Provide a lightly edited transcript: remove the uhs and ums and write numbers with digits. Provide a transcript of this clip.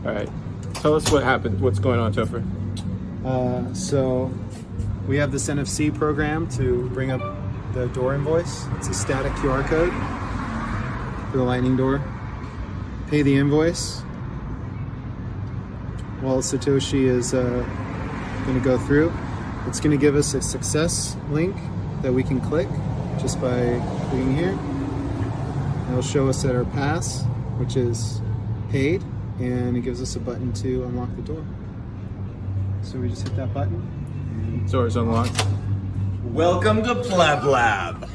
All right. Tell us what happened. What's going on, Topher? So we have this NFC program to bring up the door invoice. It's a static QR code for the lightning door. Pay the invoice while Satoshi is going to go through. It's going to give us a success link that we can click just by clicking here. It'll show us that our pass, which is paid, and it gives us a button to unlock the door. So we just hit that button. Door's unlocked. Welcome to Pleb Lab.